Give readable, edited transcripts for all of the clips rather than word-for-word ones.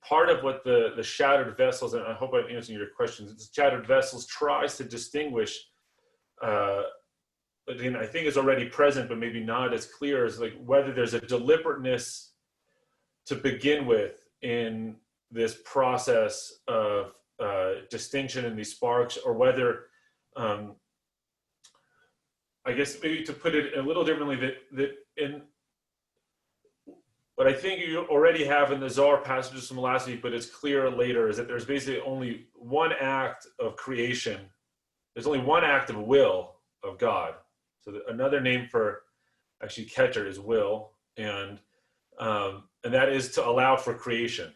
part of what the shattered vessels, and I hope I'm answering your questions, the shattered vessels tries to distinguish, again, I think is already present, but maybe not as clear, as like whether there's a deliberateness to begin with in this process of distinction in these sparks, or whether, I guess maybe to put it a little differently, that in what I think you already have in the Zohar passages from last week, but it's clear later, is that there's basically only one act of creation. There's only one act of will of God. So another name for actually Keter is will, and that is to allow for creation,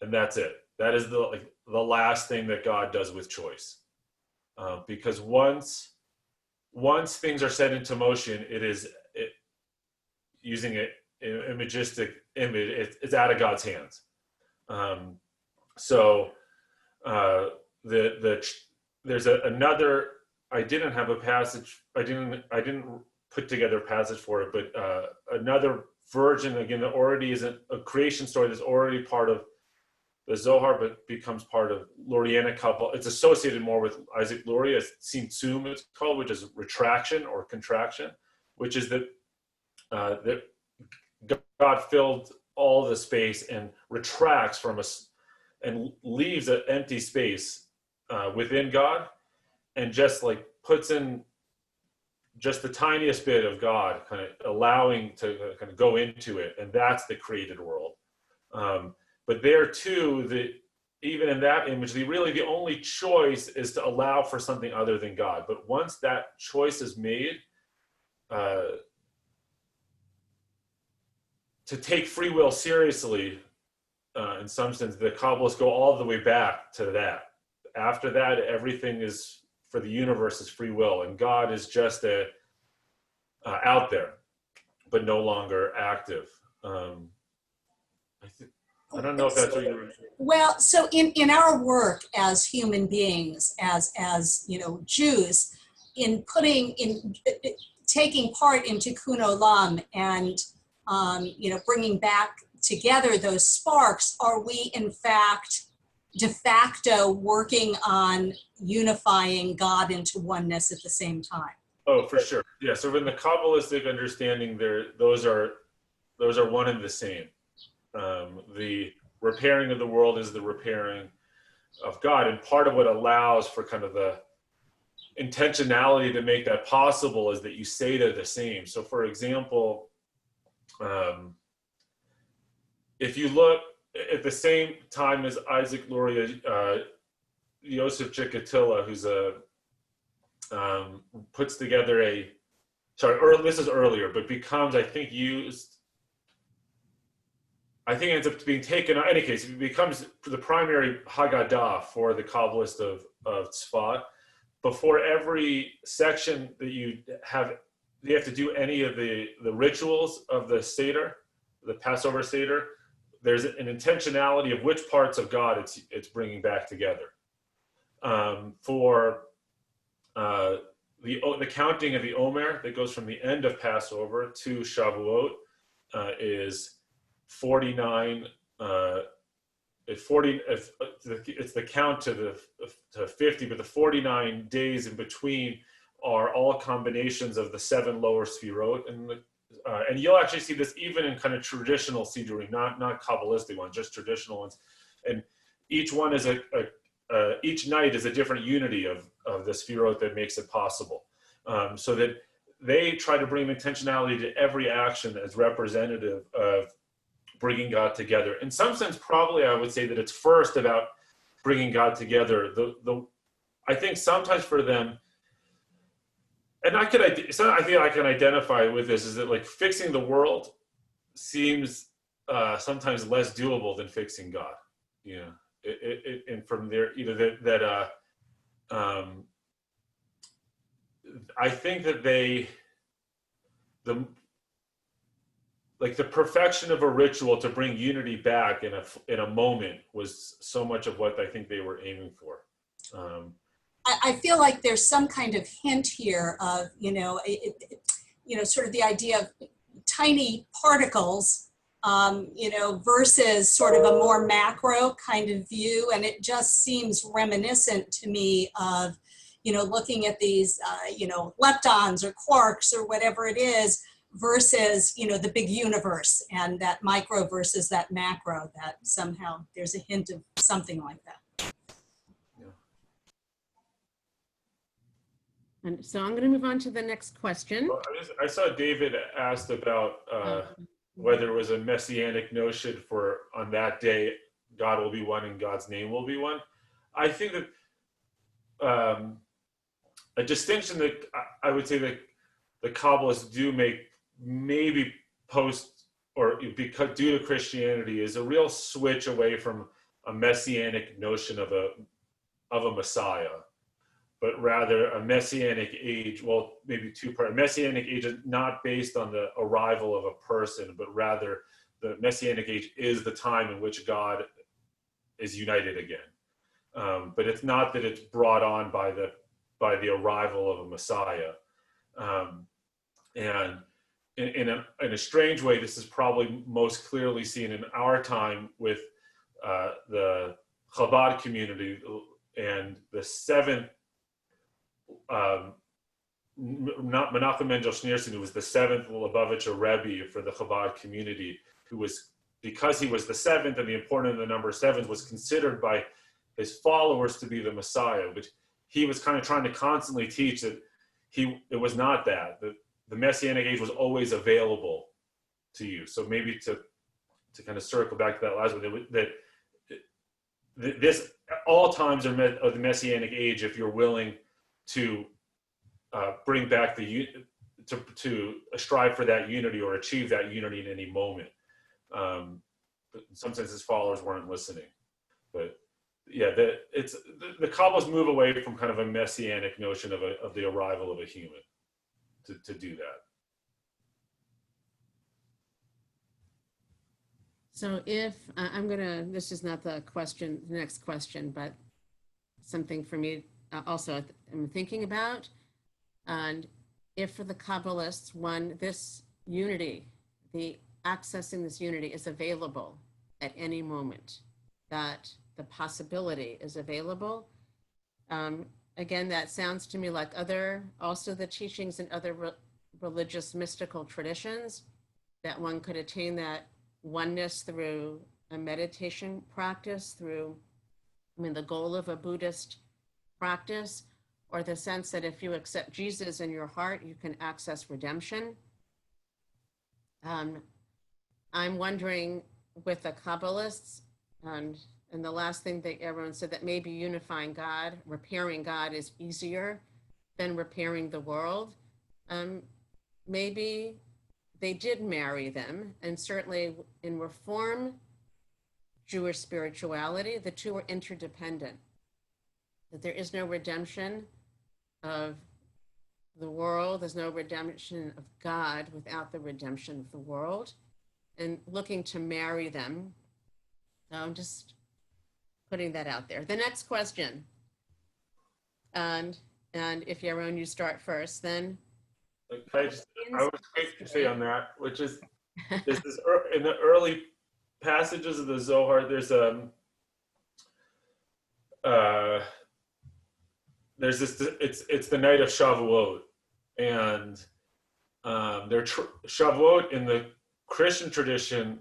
and that's it. That is the last thing that God does with choice, because once things are set into motion, using it imagistic image, it's out of God's hands. There's another. I didn't have a passage. I didn't put together a passage for it, but another version, again, that already isn't a creation story, that's already part of the Zohar, but becomes part of Lurianic Kabbalah. It's associated more with Isaac Luria, as Tzimtzum it's called, which is retraction or contraction, which is that God filled all the space and retracts from us and leaves an empty space within God, and just like puts in just the tiniest bit of God, kind of allowing to kind of go into it, and that's the created world. But there too, even in that image, the only choice is to allow for something other than God. But once that choice is made, to take free will seriously, in some sense, the Kabbalists go all the way back to that. After that, everything is, for the universe, is free will, and God is just out there, but no longer active. I don't know if that's what you're. Well, so in our work as human beings, as Jews, in taking part into Tikkun Olam and bringing back together those sparks, are we in fact de facto working on unifying God into oneness at the same time? Oh, for sure. Yeah. So in the Kabbalistic understanding, those are one and the same. The repairing of the world is the repairing of God, and part of what allows for kind of the intentionality to make that possible is that you say they're the same. So, for example, if you look at the same time as Isaac Luria, Yosef Chikatilo, who's puts together this is earlier, but becomes, I think ends up being taken, in any case, it becomes the primary Haggadah for the Kabbalist of Tzfat. Before every section that you have to do any of the rituals of the Seder, the Passover Seder, there's an intentionality of which parts of God it's bringing back together. For the counting of the Omer that goes from the end of Passover to Shavuot is 49. It's the count to 50, but the 49 days in between are all combinations of the 7 lower sfirot, and you'll actually see this even in kind of traditional Sidurim, not Kabbalistic ones, just traditional ones. And each one is each night is a different unity of the sfirot that makes it possible. So that they try to bring intentionality to every action as representative of bringing God together. In some sense, probably I would say that it's first about bringing God together. I think sometimes for them, and I think I can identify with this, is that like fixing the world seems sometimes less doable than fixing God. Yeah, and from there, I think that the perfection of a ritual to bring unity back in a moment was so much of what I think they were aiming for. I feel like there's some kind of hint here of, sort of the idea of tiny particles versus sort of a more macro kind of view. And it just seems reminiscent to me of, looking at these, leptons or quarks or whatever it is versus, the big universe, and that micro versus that macro, that somehow there's a hint of something like that. And so I'm going to move on to the next question. Well, I saw David asked about whether it was a messianic notion for on that day, God will be one and God's name will be one. I think that a distinction that I would say that the Kabbalists do make, maybe post or because due to Christianity, is a real switch away from a messianic notion of a Messiah, but rather a Messianic age. Well, maybe two-part. Messianic age is not based on the arrival of a person, but rather the Messianic age is the time in which God is united again. But it's not that it's brought on by the arrival of a Messiah. And in a strange way, this is probably most clearly seen in our time with the Chabad community and the seventh. Not Menachem Mendel Schneerson, who was the seventh Lubavitcher Rebbe for the Chabad community, who was, because he was the seventh and the importance of the number seven, was considered by his followers to be the Messiah. But he was kind of trying to constantly teach that it was not that. The Messianic age was always available to you. So maybe to kind of circle back to that last one, that this all times are of the Messianic age if you're willing to bring back to strive for that unity or achieve that unity in any moment. But in some sense, his followers weren't listening. But yeah, the Kabbalists move away from kind of a messianic notion of the arrival of a human to do that. So if this is not the next question, but something for me also I'm thinking about. And if for the Kabbalists, this unity, accessing this unity is available at any moment, that the possibility is available. Again, that sounds to me like also the teachings in other religious mystical traditions, that one could attain that oneness through a meditation practice, the goal of a Buddhist practice, or the sense that if you accept Jesus in your heart, you can access redemption. I'm wondering with the Kabbalists, and the last thing that everyone said, that maybe unifying God, repairing God is easier than repairing the world. Maybe they did marry them, and certainly in Reform Jewish spirituality, the two are interdependent. That there is no redemption of the world, there's no redemption of God without the redemption of the world, and looking to marry them. So I'm just putting that out there. The next question, and if Yaron, you start first, then. I was quick to say on that, which is this in the early passages of the Zohar, there's this, it's the night of Shavuot, and Shavuot in the Christian tradition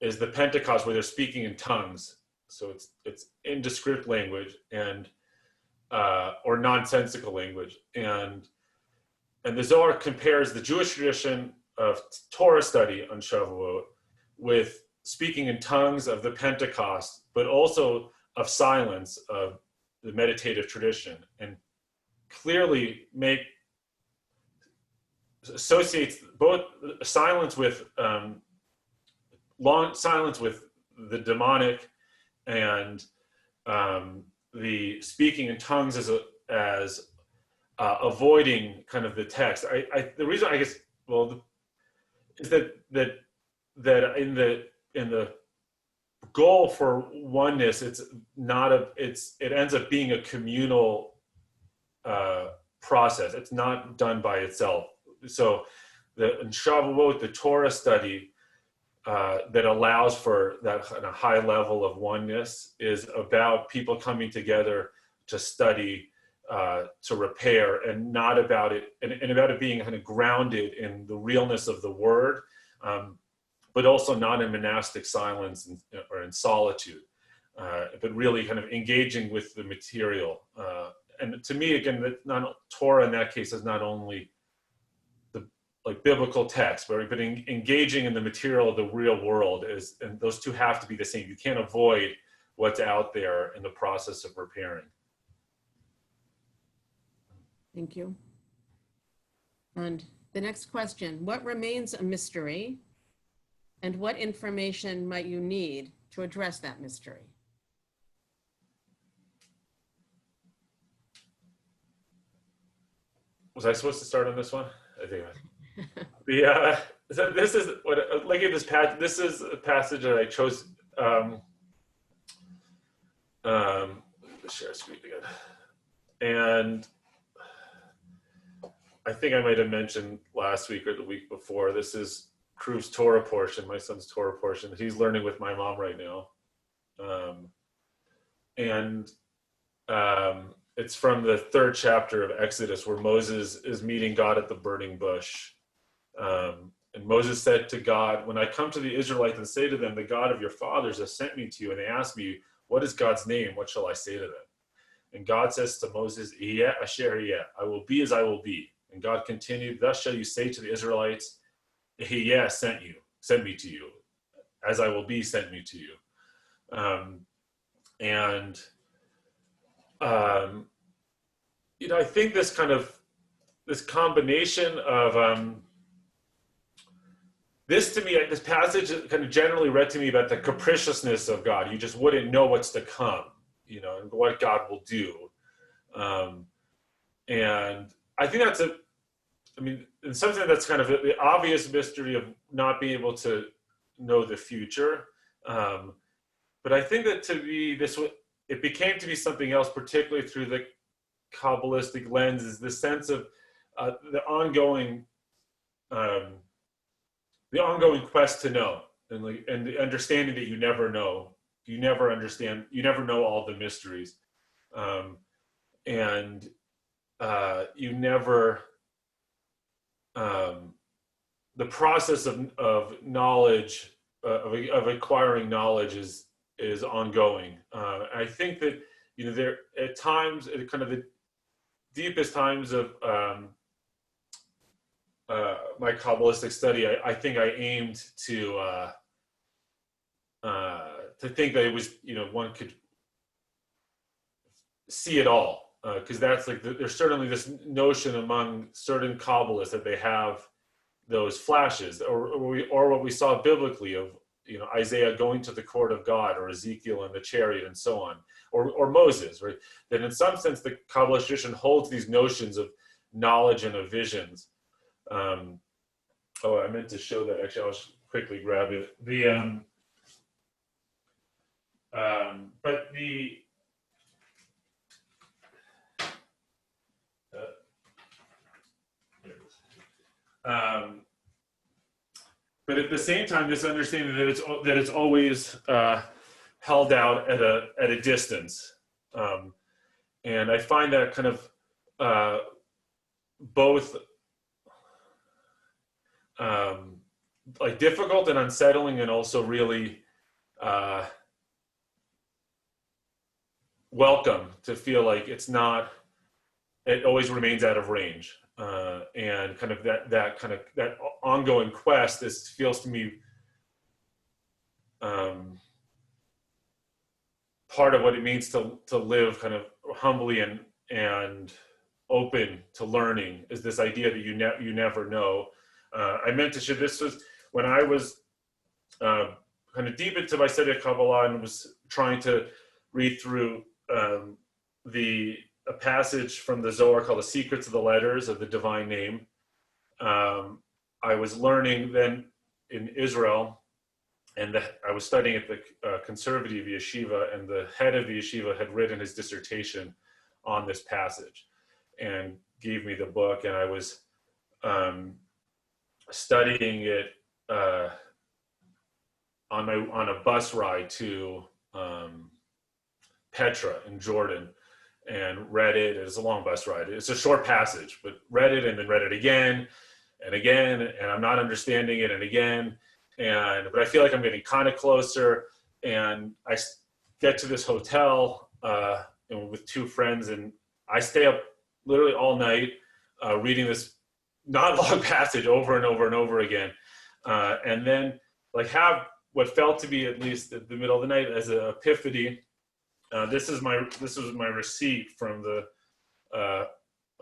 is the Pentecost, where they're speaking in tongues. So it's indescript language and or nonsensical language, and the Zohar compares the Jewish tradition of Torah study on Shavuot with speaking in tongues of the Pentecost, but also of silence of the meditative tradition, and clearly associates both silence with long silence with the demonic, and the speaking in tongues as avoiding kind of the text. The reason I guess is that in the goal for oneness, it ends up being a communal process. It's not done by itself. So in Shavuot, the Torah study that allows for that kind of high level of oneness is about people coming together to study, to repair, and not about it, and about it being kind of grounded in the realness of the word, but also not in monastic silence or in solitude, but really kind of engaging with the material. And to me, again, Torah in that case is not only like biblical text, but engaging in the material of the real world and those two have to be the same. You can't avoid what's out there in the process of repairing. Thank you. And the next question, what remains a mystery and what information might you need to address that mystery? Was I supposed to start on this one? I think so this is what, look at this passage. This is a passage that I chose. Share screen again. And I think I might have mentioned last week or the week before, this is Crew's Torah portion, my son's Torah portion. He's learning with my mom right now. It's from the 3rd chapter of Exodus, where Moses is meeting God at the burning bush. And Moses said to God, when I come to the Israelites and say to them, the God of your fathers has sent me to you, and they ask me, what is God's name? What shall I say to them? And God says to Moses, Yeh asher yeh, I will be as I will be. And God continued, thus shall you say to the Israelites, Yeh sent me to you. As I will be sent me to you. I think this combination of this to me, this passage kind of generally read to me about the capriciousness of God. You just wouldn't know what's to come, and what God will do. And I think in some sense, that's kind of the obvious mystery of not being able to know the future. But I think that it became to be something else, particularly through the Kabbalistic lens, is the sense of the ongoing quest to know, and the understanding that you never know, you never understand, you never know all the mysteries, and you never. The process of knowledge, of acquiring knowledge, is ongoing. I think that there at times, at kind of the deepest times of my Kabbalistic study, I think I aimed to think that it was one could see it all, because that's there's certainly this notion among certain Kabbalists that they have those flashes, or what we saw biblically of Isaiah going to the court of God, or Ezekiel in the chariot, and so on, or Moses, right? That in some sense the Kabbalah tradition holds these notions of knowledge and of visions. I meant to show that. Actually, I'll just quickly grab it. But at the same time, this understanding that it's always held out at a distance, and I find that kind of both difficult and unsettling, and also really welcome to feel like it always remains out of range. And kind of that ongoing quest feels to me part of what it means to live kind of humbly and open to learning, is this idea that you never know. I meant to share, this was when I was kind of deep into my study of Kabbalah and was trying to read through a passage from the Zohar called The Secrets of the Letters of the Divine Name. I was learning then in Israel, and I was studying at the conservative yeshiva, and the head of the yeshiva had written his dissertation on this passage and gave me the book, and I was studying it on a bus ride to Petra in Jordan, and read it. It's a long bus ride. It's a short passage, but read it and then read it again and again, and I'm not understanding it, and again, but I feel like I'm getting kind of closer, and I get to this hotel and with two friends, and I stay up literally all night reading this not long passage over and over and over again, and then like have what felt to be, at least at the middle of the night, as an epiphany. This was my receipt from the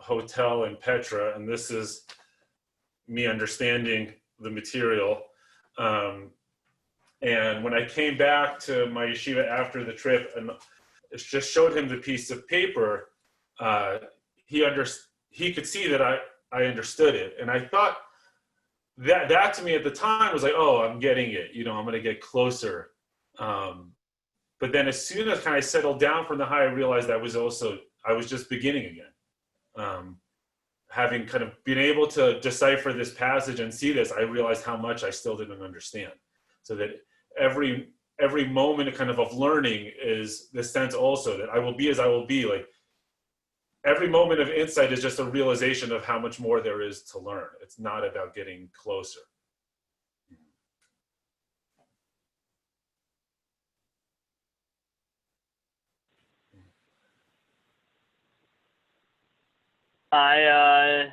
hotel in Petra, and this is me understanding the material. And when I came back to my yeshiva after the trip and just showed him the piece of paper, he could see that I understood it. And I thought that to me at the time was like, oh, I'm getting it. I'm going to get closer. But then as soon as I settled down from the high, I realized I was just beginning again. Having kind of been able to decipher this passage and see this, I realized how much I still didn't understand. So that every moment of learning is the sense also that I will be as I will be. Like every moment of insight is just a realization of how much more there is to learn. It's not about getting closer. I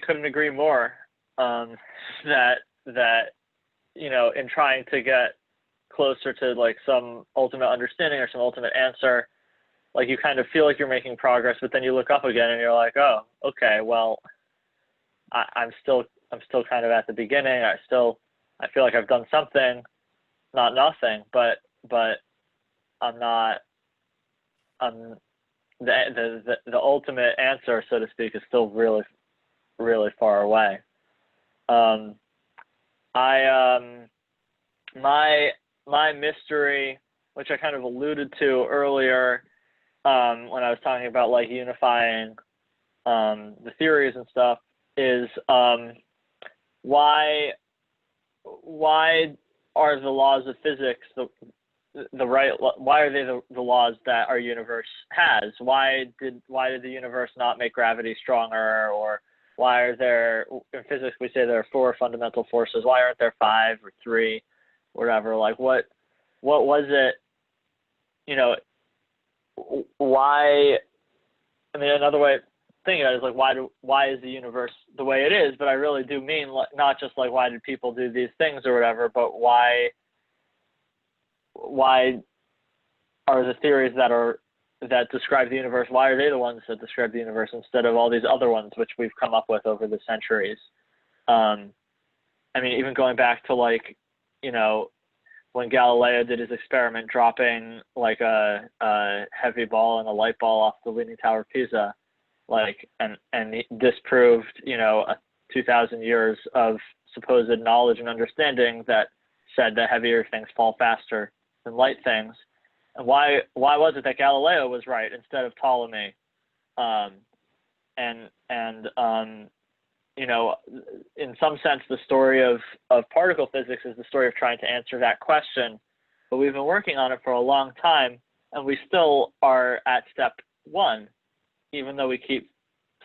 couldn't agree more. That in trying to get closer to like some ultimate understanding or some ultimate answer, like you kind of feel like you're making progress, but then you look up again and you're like, oh, okay, well, I'm still kind of at the beginning. I feel like I've done something, not nothing, but I'm not. The ultimate answer, so to speak, is still really, really far away. My mystery, which I kind of alluded to earlier, when I was talking about like unifying the theories and stuff, is why are the laws of physics why are they the laws that our universe has? Why did the universe not make gravity stronger? Or why are there, in physics we say there are 4 fundamental forces, why aren't there 5 or 3, whatever? Like what was it, why, I mean, another way of thinking about it is like why is the universe the way it is? But I really do mean like, not just like why did people do these things or whatever, but why are the theories that describe the universe, why are they the ones that describe the universe instead of all these other ones which we've come up with over the centuries? I mean, even going back to like, when Galileo did his experiment dropping like a heavy ball and a light ball off the Leaning Tower of Pisa, like, and he disproved, 2,000 years of supposed knowledge and understanding that said that heavier things fall faster than light things. And why was it that Galileo was right instead of Ptolemy? In some sense, the story of particle physics is the story of trying to answer that question. But we've been working on it for a long time, and we still are at step 1, even though we keep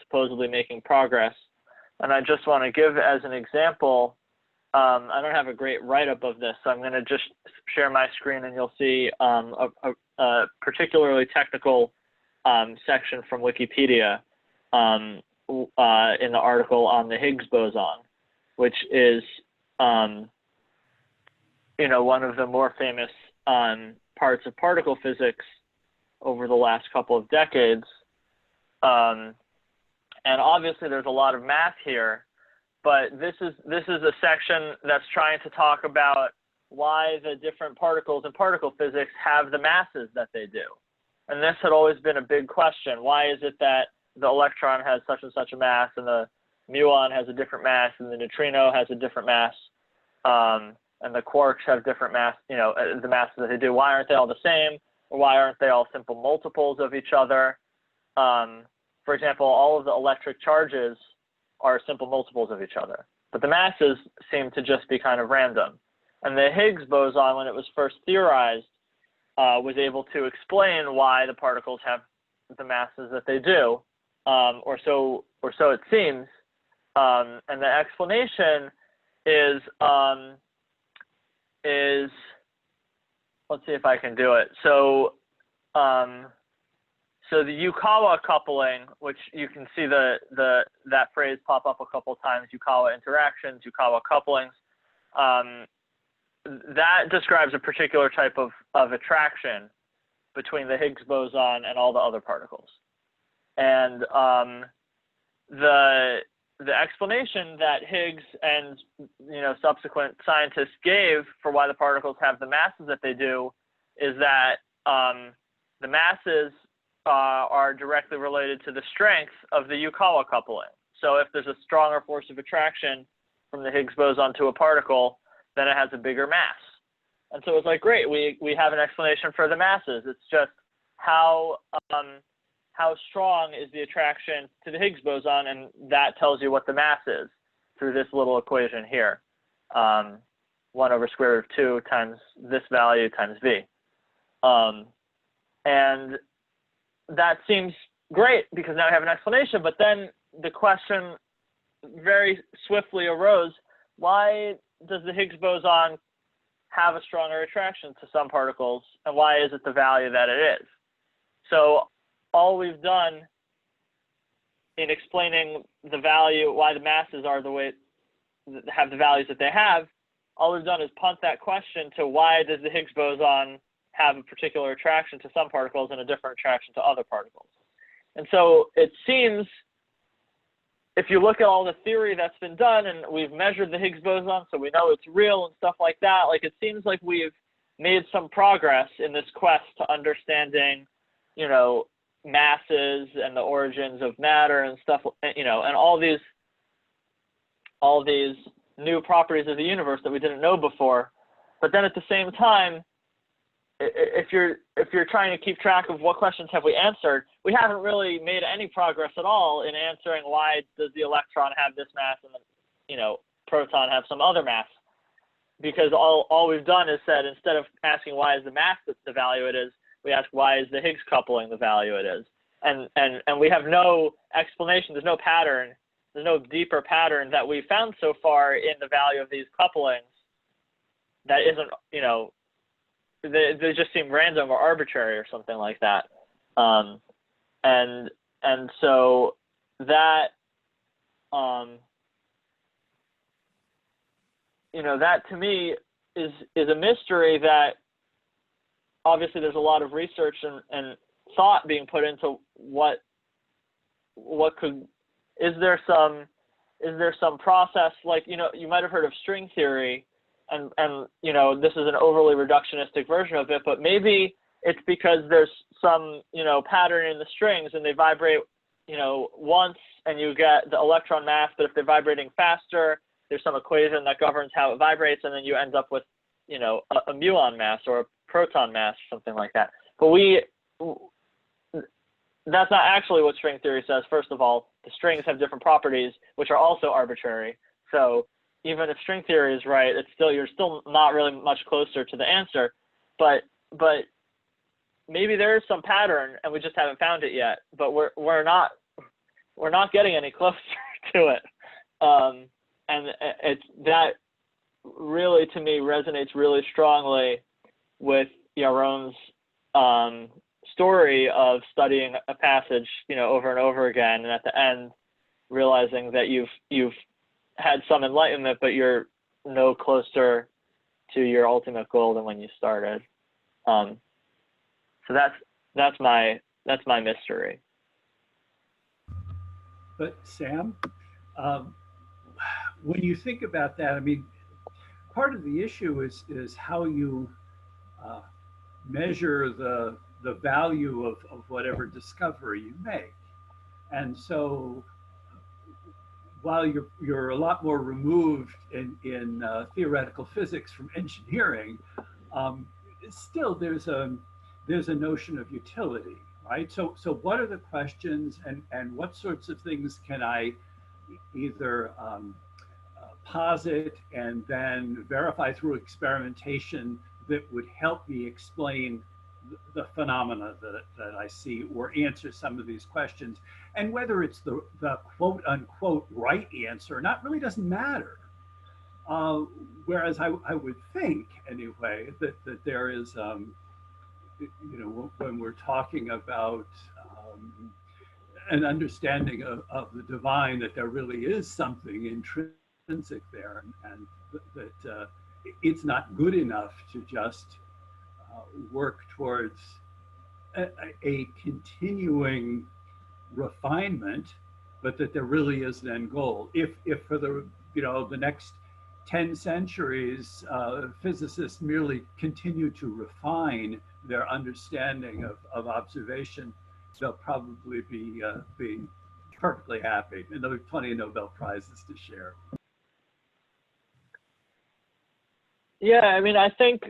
supposedly making progress. And I just want to give as an example, I don't have a great write-up of this, so I'm going to just share my screen and you'll see a particularly technical section from Wikipedia in the article on the Higgs boson, which is, one of the more famous parts of particle physics over the last couple of decades. And obviously there's a lot of math here, but this is a section that's trying to talk about why the different particles in particle physics have the masses that they do. And this had always been a big question. Why is it that the electron has such and such a mass, and the muon has a different mass, and the neutrino has a different mass, and the quarks have different mass, the masses that they do? Why aren't they all the same? Or why aren't they all simple multiples of each other? For example, all of the electric charges are simple multiples of each other, but the masses seem to just be kind of random. And the Higgs boson, when it was first theorized, was able to explain why the particles have the masses that they do, or so it seems. And the explanation is let's see if I can do it. So the Yukawa coupling, which you can see that phrase pop up a couple times, Yukawa interactions, Yukawa couplings, that describes a particular type of attraction between the Higgs boson and all the other particles. And the explanation that Higgs and subsequent scientists gave for why the particles have the masses that they do is that the masses are directly related to the strength of the Yukawa coupling. So if there's a stronger force of attraction from the Higgs boson to a particle, then it has a bigger mass. And so it's like, great, we have an explanation for the masses. It's just how strong is the attraction to the Higgs boson, and that tells you what the mass is through this little equation here. 1 over square root of 2 times this value times v. And that seems great because now we have an explanation, but then the question very swiftly arose, why does the Higgs boson have a stronger attraction to some particles, and why is it the value that it is? So all we've done in explaining the value, why the masses are the way, have the values that they have, all we've done is punt that question to why does the Higgs boson have a particular attraction to some particles and a different attraction to other particles. And so it seems, if you look at all the theory that's been done, and we've measured the Higgs boson, so we know it's real and stuff like that, like it seems like we've made some progress in this quest to understanding, masses and the origins of matter and stuff, and all these new properties of the universe that we didn't know before. But then at the same time, if you're trying to keep track of what questions have we answered, we haven't really made any progress at all in answering why does the electron have this mass and the proton have some other mass, because all we've done is said, instead of asking why is the mass the value it is, we ask why is the Higgs coupling the value it is, and we have no explanation. There's no pattern. There's no deeper pattern that we found so far in the value of these couplings that isn't, they just seem random or arbitrary or something like that. And so that, that to me is a mystery that obviously there's a lot of research and thought being put into what could, is there some process, like, you might have heard of string theory, and this is an overly reductionistic version of it, but maybe it's because there's some, pattern in the strings and they vibrate, once and you get the electron mass, but if they're vibrating faster, there's some equation that governs how it vibrates, and then you end up with, a muon mass or a proton mass, or something like that. But that's not actually what string theory says. First of all, the strings have different properties, which are also arbitrary. So even if string theory is right, you're still not really much closer to the answer. But maybe there is some pattern and we just haven't found it yet. But we're not getting any closer to it. And that really, to me, resonates really strongly with Yaron's story of studying a passage, over and over again, and at the end realizing that you've had some enlightenment, but you're no closer to your ultimate goal than when you started. So that's my mystery. But Sam, when you think about that, I mean, part of the issue is how you measure the value of whatever discovery you make. And so while you're a lot more removed in theoretical physics from engineering, still there's a notion of utility, right? So what are the questions, and what sorts of things can I either posit and then verify through experimentation that would help me explain the phenomena that I see or answer some of these questions. And whether it's the quote unquote right answer or not really doesn't matter. Whereas I would think anyway that there is, you know, when we're talking about an understanding of the divine, that there really is something intrinsic there, and that it's not good enough to just work towards a continuing refinement, but that there really is an end goal. If for the, you know, the next 10 centuries, physicists merely continue to refine their understanding of observation, they'll probably be perfectly happy, and there'll be plenty of Nobel Prizes to share. Yeah, I mean, I think,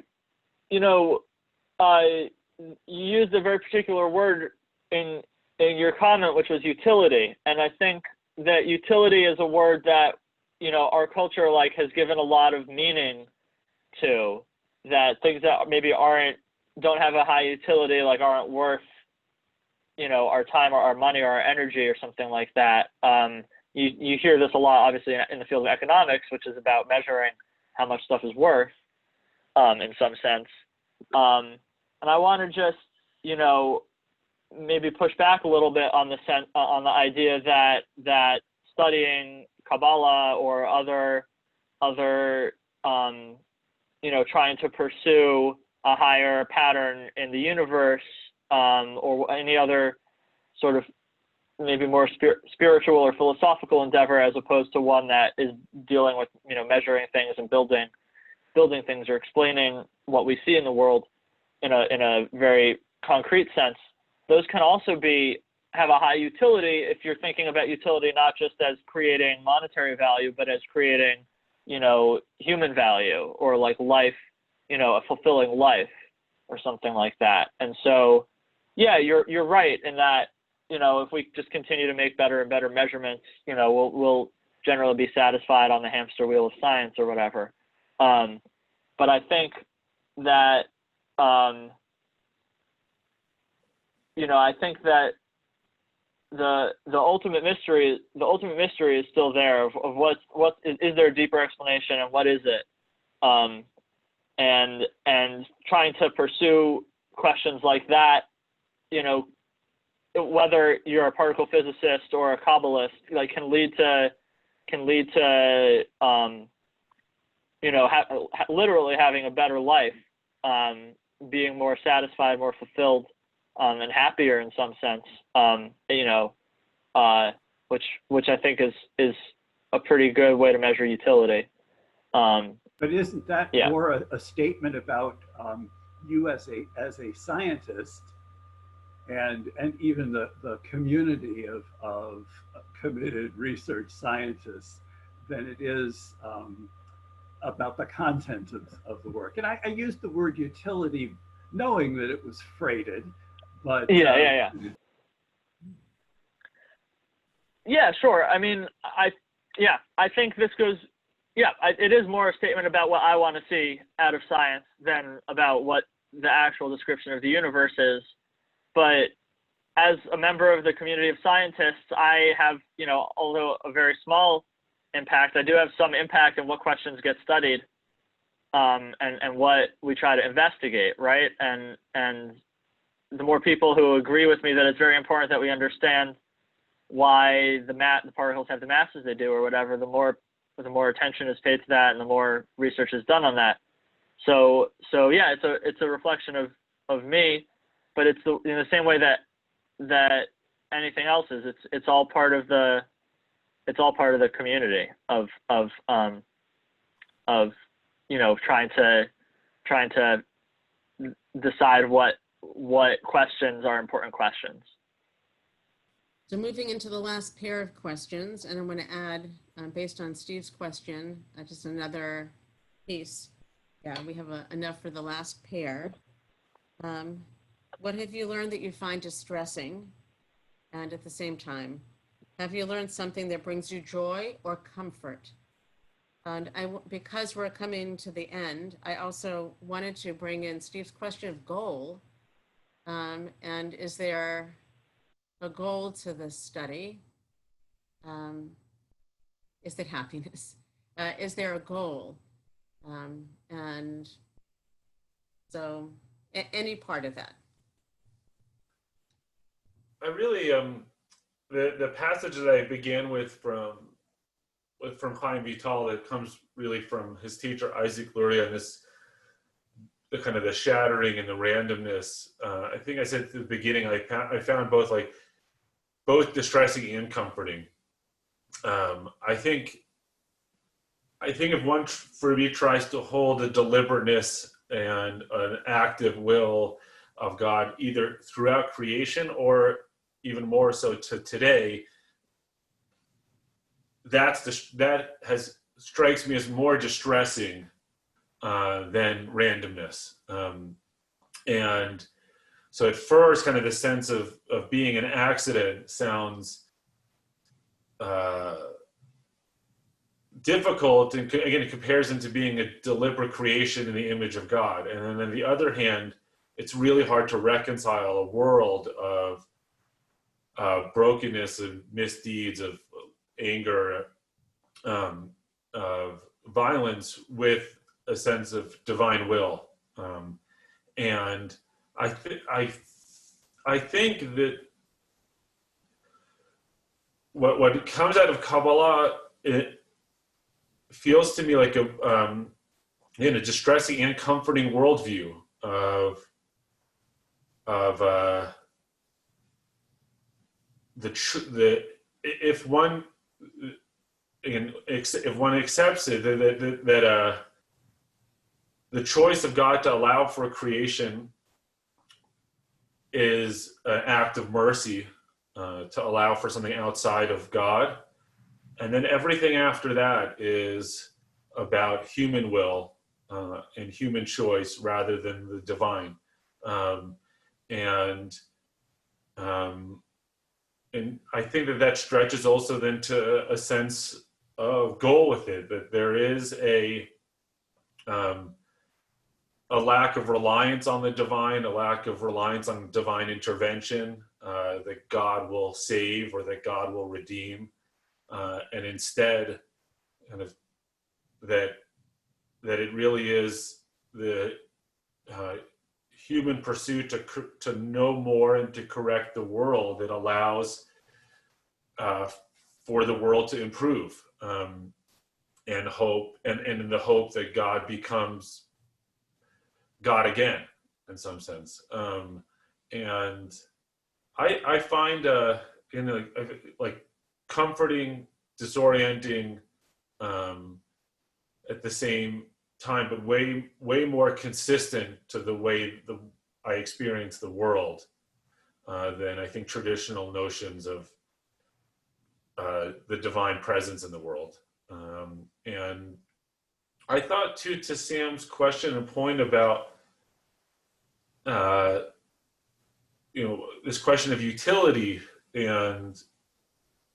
you know, you used a very particular word in your comment, which was utility. And I think that utility is a word that, you know, our culture like has given a lot of meaning to, that things that maybe don't have a high utility, like aren't worth, you know, our time or our money or our energy or something like that. You hear this a lot, obviously, in the field of economics, which is about measuring how much stuff is worth, in some sense. And I want to just, you know, maybe push back a little bit on the idea that studying Kabbalah or other you know, trying to pursue a higher pattern in the universe, or any other sort of maybe more spiritual or philosophical endeavor, as opposed to one that is dealing with, you know, measuring things and building things or explaining what we see in the world in a very concrete sense. Those can also have a high utility if you're thinking about utility not just as creating monetary value, but as creating, you know, human value, or like life, you know, a fulfilling life or something like that. And so, yeah, you're right in that, you know, if we just continue to make better and better measurements, you know, we'll generally be satisfied on the hamster wheel of science or whatever. But I think that, you know, I think that the ultimate mystery is still there of what is there a deeper explanation, and what is it? And trying to pursue questions like that, you know, whether you're a particle physicist or a Kabbalist, like can lead to you know, literally having a better life, being more satisfied, more fulfilled, and happier in some sense, you know, which I think is a pretty good way to measure utility. But isn't that more a statement about you as a scientist, and even the community of committed research scientists, than it is about the content of the work? And I used the word utility knowing that it was freighted, but yeah, sure. I mean, I think this goes, it is more a statement about what I want to see out of science than about what the actual description of the universe is. But as a member of the community of scientists, I have, you know, although a very small impact, I do have some impact in what questions get studied, and what we try to investigate, right? And the more people who agree with me that it's very important that we understand why the particles have the masses they do or whatever, the more attention is paid to that, and the more research is done on that. So yeah, it's a reflection of me, but it's in the same way that anything else is. It's all part of the community of you know, trying to decide what questions are important questions. So moving into the last pair of questions, and I'm going to add, based on Steve's question, just another piece. Yeah, we have enough for the last pair. What have you learned that you find distressing? And at the same time, have you learned something that brings you joy or comfort? And because we're coming to the end, I also wanted to bring in Steve's question of goal. And is there a goal to this study? Is it happiness? Is there a goal? And so any part of that. I really, the passage that I began with from Chaim Vital, that comes really from his teacher Isaac Luria, and the kind of the shattering and the randomness. I think I said at the beginning, I found both distressing and comforting. I think if one for me tries to hold a deliberateness and an active will of God, either throughout creation or even more so to today, that strikes me as more distressing than randomness. And so at first, kind of the sense of being an accident sounds difficult, and again, in comparison to being a deliberate creation in the image of God. And then on the other hand, it's really hard to reconcile a world of brokenness, of misdeeds, of anger, of violence, with a sense of divine will. And I think that what comes out of Kabbalah, it feels to me like a distressing and comforting worldview of if one accepts it, that the choice of God to allow for creation is an act of mercy, to allow for something outside of God. And then everything after that is about human will and human choice rather than the divine. And I think that stretches also then to a sense of goal with it, that there is a lack of reliance on the divine, a lack of reliance on divine intervention, that God will save or that God will redeem, and instead, kind of that it really is the human pursuit to know more and to correct the world that allows for the world to improve, and hope, and in the hope that God becomes God again, in some sense. And I find like comforting, disorienting, at the same time, but way more consistent to the way I experience the world than I think traditional notions of the divine presence in the world. And I thought too, to Sam's question and point about this question of utility and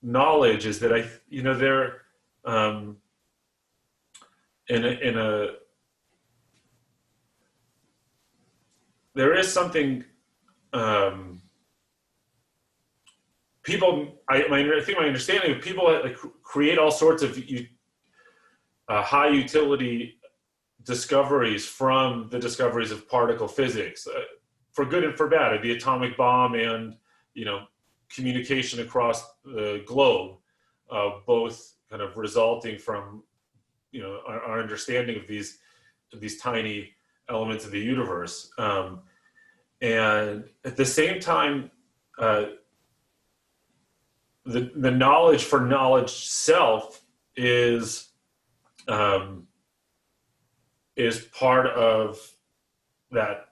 knowledge, is that there there is something I think my understanding of people create all sorts of high utility discoveries from the discoveries of particle physics, for good and for bad, the atomic bomb and communication across the globe, both kind of resulting from our understanding of these tiny elements of the universe, and at the same time, the knowledge for knowledge self is part of that,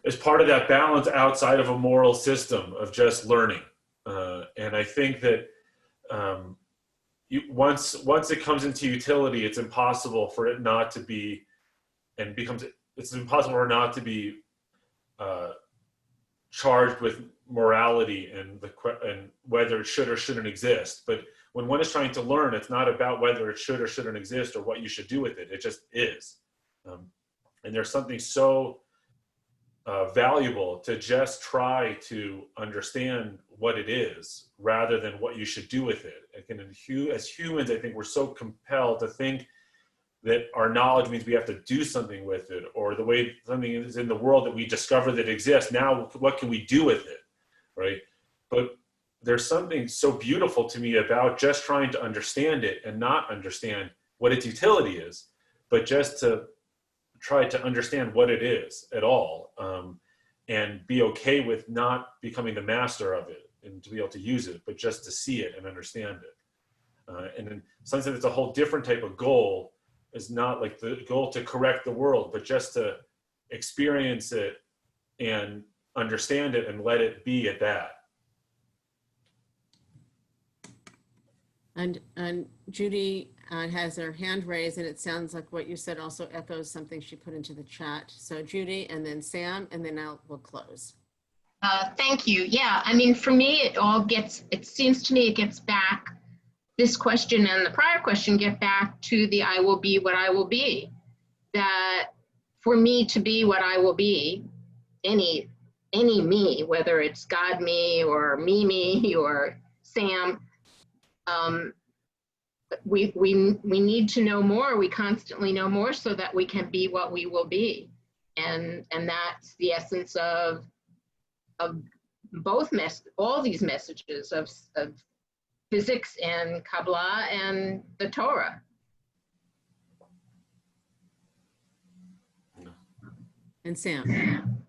is part of that balance outside of a moral system of just learning, and I think that once it comes into utility, it's impossible for it not to be, it's impossible for it not to be charged with morality and whether it should or shouldn't exist. But when one is trying to learn, it's not about whether it should or shouldn't exist or what you should do with it. It just is. And there's something so valuable to just try to understand what it is rather than what you should do with it. As humans, I think we're so compelled to think that our knowledge means we have to do something with it, or the way something is in the world that we discover that exists. Now, what can we do with it, right? But there's something so beautiful to me about just trying to understand it and not understand what its utility is, but just to try to understand what it is at all, and be okay with not becoming the master of it and to be able to use it, but just to see it and understand it. And in some sense, it's a whole different type of goal. It's not like the goal to correct the world, but just to experience it and understand it and let it be at that. And Judy has her hand raised, and it sounds like what you said also echoes something she put into the chat. So Judy, and then Sam, and then we'll close. Thank you. Yeah, I mean, for me, it seems to me it gets back, this question and the prior question get back to the I will be what I will be. That for me to be what I will be, any me, whether it's God me or me or Sam, we need to know more. We constantly know more so that we can be what we will be, and that's the essence of both all these messages of physics and Kabbalah and the Torah. And Sam.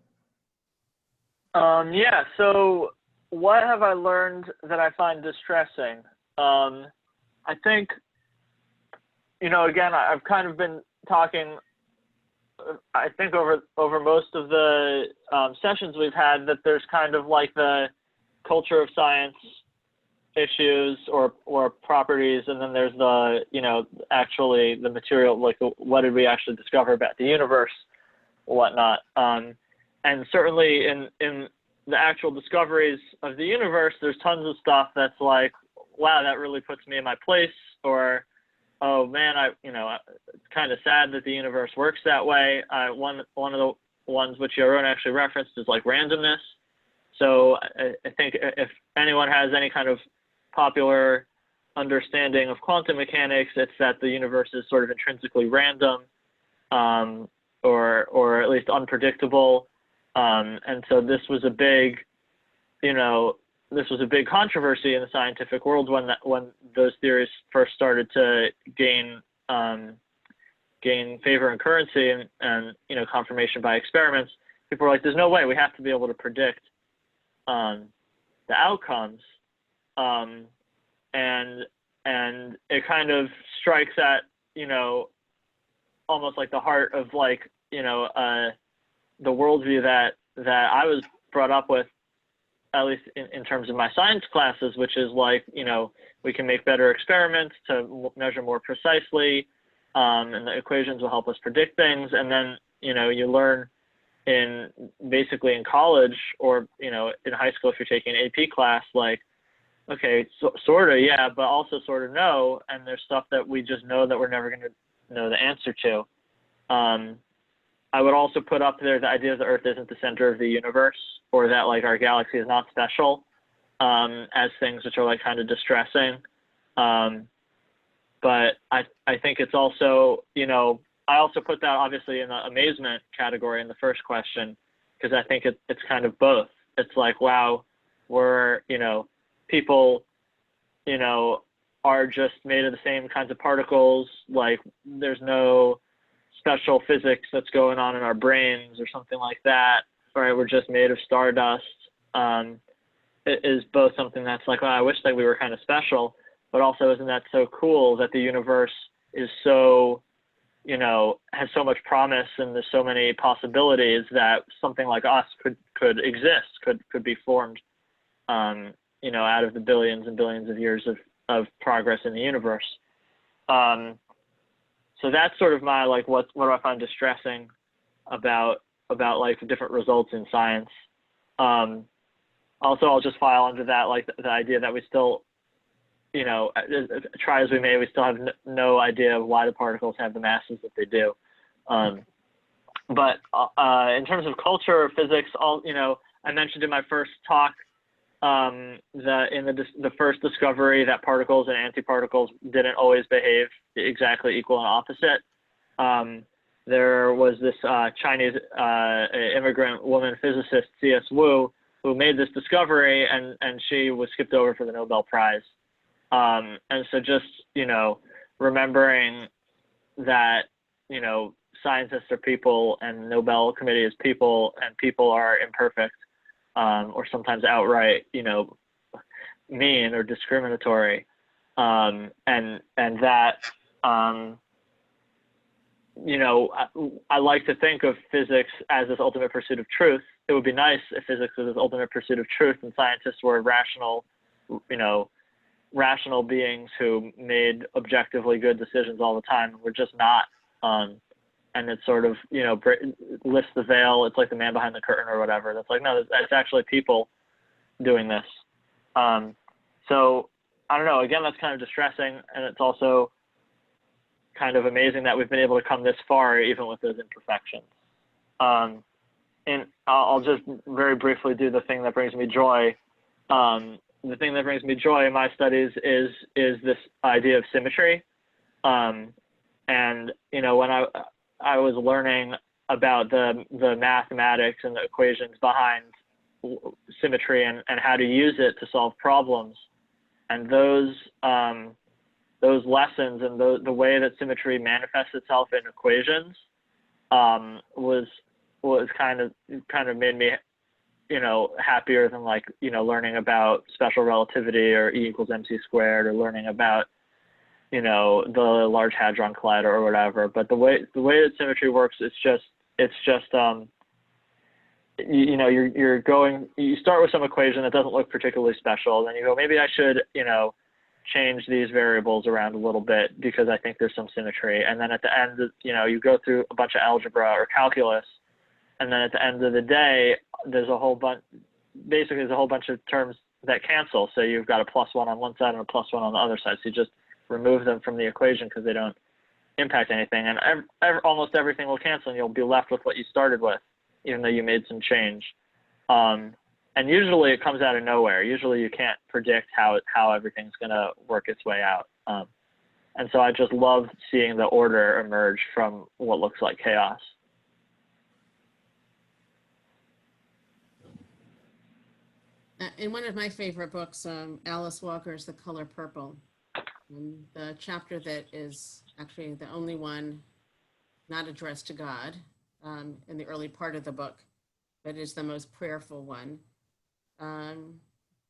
Yeah, so what have I learned that I find distressing? I think, again, I've kind of been talking, I think over most of the sessions we've had, that there's kind of like the culture of science issues or properties, and then there's the, actually the material, like what did we actually discover about the universe, whatnot. And certainly in the actual discoveries of the universe, there's tons of stuff that's like, wow, that really puts me in my place, or, oh man, it's kind of sad that the universe works that way. One of the ones which Yaron actually referenced is like randomness. So I think if anyone has any kind of popular understanding of quantum mechanics, it's that the universe is sort of intrinsically random, or at least unpredictable. And so this was a big, controversy in the scientific world when those theories first started to gain favor and currency and confirmation by experiments. People were like, there's no way, we have to be able to predict the outcomes. And it kind of strikes at, almost like the heart of like, the worldview that I was brought up with, at least in terms of my science classes, which is like, we can make better experiments to measure more precisely, and the equations will help us predict things. And then, you learn basically in college or, in high school, if you're taking an AP class, like, okay, sort of, yeah, but also sort of no. And there's stuff that we just know that we're never going to know the answer to. I would also put up there the idea that the Earth isn't the center of the universe, or that like our galaxy is not special, as things which are like kind of distressing. But I think it's also, I also put that obviously in the amazement category in the first question, because I think it's kind of both. It's like, wow, we're, people, are just made of the same kinds of particles. Like there's no special physics that's going on in our brains or something like that. Right? We're just made of stardust. It is both something that's like, well, I wish that we were kind of special, but also isn't that so cool that the universe is so, has so much promise, and there's so many possibilities that something like us could exist, could be formed, out of the billions and billions of years of progress in the universe. So that's sort of my, like, what do I find distressing about like the different results in science. Also, I'll just file under that, like the idea that we still, try as we may, we still have no idea of why the particles have the masses that they do. But in terms of culture or physics, I mentioned in my first talk the first discovery that particles and antiparticles didn't always behave exactly equal and opposite. There was this Chinese immigrant woman physicist, C.S. Wu, who made this discovery, and she was skipped over for the Nobel Prize. And so just, remembering that, scientists are people and Nobel Committee is people, and people are imperfect, or sometimes outright, mean or discriminatory. And that, I like to think of physics as this ultimate pursuit of truth. It would be nice if physics was this ultimate pursuit of truth and scientists were rational beings who made objectively good decisions all the time. We're just not. And it's sort of, lifts the veil. It's like the man behind the curtain or whatever. That's like, no, that's actually people doing this. So I don't know, again, that's kind of distressing. And it's also kind of amazing that we've been able to come this far, even with those imperfections. And I'll just very briefly do the thing that brings me joy. The thing that brings me joy in my studies is this idea of symmetry. And, when I was learning about the mathematics and the equations behind symmetry and how to use it to solve problems, and those lessons and the way that symmetry manifests itself in equations was kind of made me happier than learning about special relativity or E equals mc squared, or learning about the Large Hadron Collider or whatever. But the way that symmetry works, you start with some equation that doesn't look particularly special, then you go, maybe I should change these variables around a little bit because I think there's some symmetry. And then at the end, you go through a bunch of algebra or calculus, and then at the end of the day, there's a whole bunch of terms that cancel. So you've got a +1 on one side and a +1 on the other side. So you just remove them from the equation because they don't impact anything. And almost everything will cancel, and you'll be left with what you started with, even though you made some change. And usually it comes out of nowhere. Usually you can't predict how everything's going to work its way out. And so I just love seeing the order emerge from what looks like chaos. In one of my favorite books, Alice Walker's The Color Purple, the chapter that is actually the only one not addressed to God in the early part of the book, but is the most prayerful one.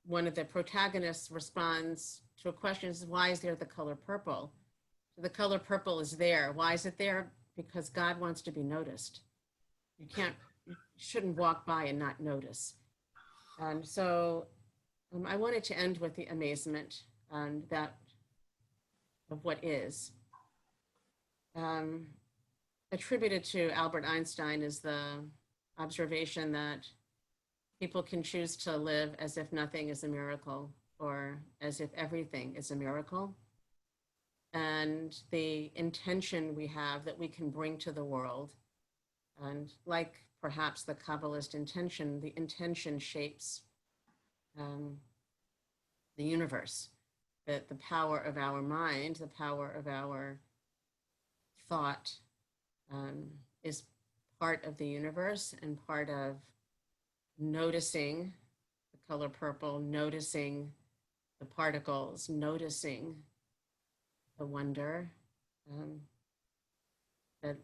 One of the protagonists responds to a question, why is there the color purple? The color purple is there. Why is it there? Because God wants to be noticed. You shouldn't walk by and not notice. So I wanted to end with the amazement that of what is. Attributed to Albert Einstein is the observation that people can choose to live as if nothing is a miracle, or as if everything is a miracle. And the intention we have that we can bring to the world, and like perhaps the Kabbalist intention, the intention shapes the universe. That the power of our mind, the power of our thought is part of the universe and part of noticing the color purple, noticing the particles, noticing the wonder, that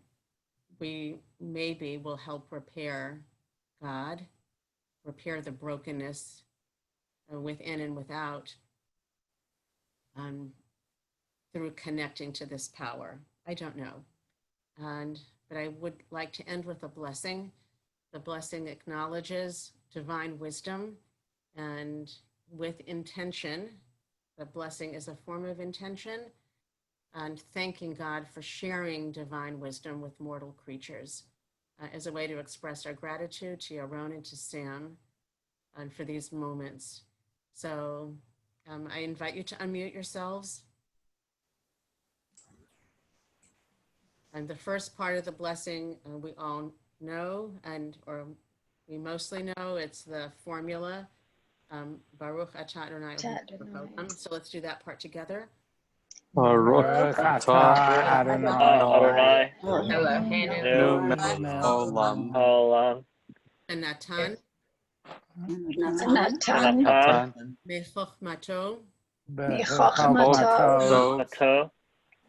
we maybe will help repair God, repair the brokenness within and without, through connecting to this power. I don't know. But I would like to end with a blessing. The blessing acknowledges divine wisdom, and with intention, the blessing is a form of intention, and thanking God for sharing divine wisdom with mortal creatures as a way to express our gratitude to Yaron and to Sam and for these moments. So I invite you to unmute yourselves. And the first part of the blessing we all know, or we mostly know, it's the formula. Baruch atah Adonai Eloheinu haolam. So let's do that part together. Baruch atah Adonai Eloheinu melech olam. Olam. And Natan, Natan Natan Mechochmato, Michochmato Ato.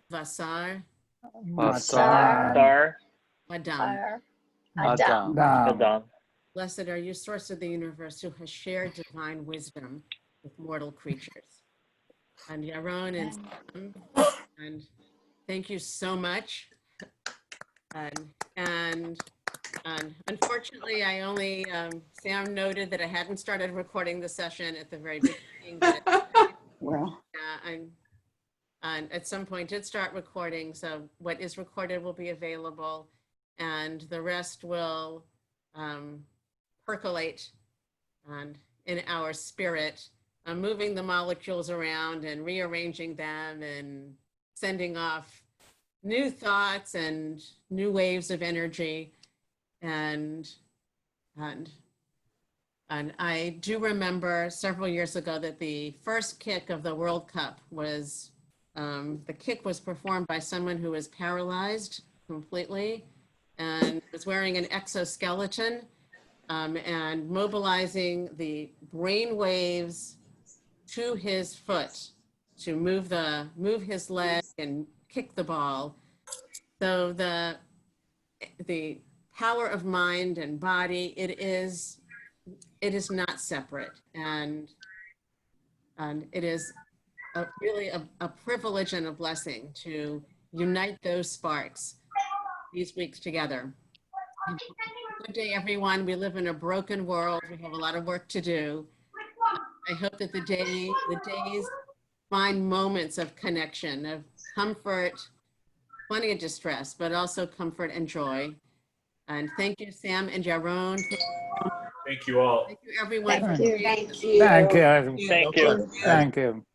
Vasar, Basar Dar. Adam. Adam. Adam. Blessed are you, source of the universe, who has shared divine wisdom with mortal creatures. And Yaron and Sam, and thank you so much. And unfortunately, I only, Sam noted that I hadn't started recording the session at the very beginning. But and at some point did start recording. So what is recorded will be available, and the rest will percolate in our spirit, moving the molecules around and rearranging them and sending off new thoughts and new waves of energy. And I do remember several years ago that the first kick of the World Cup was, the kick was performed by someone who was paralyzed completely and was wearing an exoskeleton, and mobilizing the brain waves to his foot to move his leg and kick the ball. So the power of mind and body, it is not separate, and it is really a privilege and a blessing to unite those sparks these weeks together. Good day, everyone. We live in a broken world. We have a lot of work to do. I hope that the days find moments of connection, of comfort, plenty of distress, but also comfort and joy. And thank you, Sam and Yaron. Thank you all. Thank you, everyone. Thank you. Thank you. Thank you. Thank you.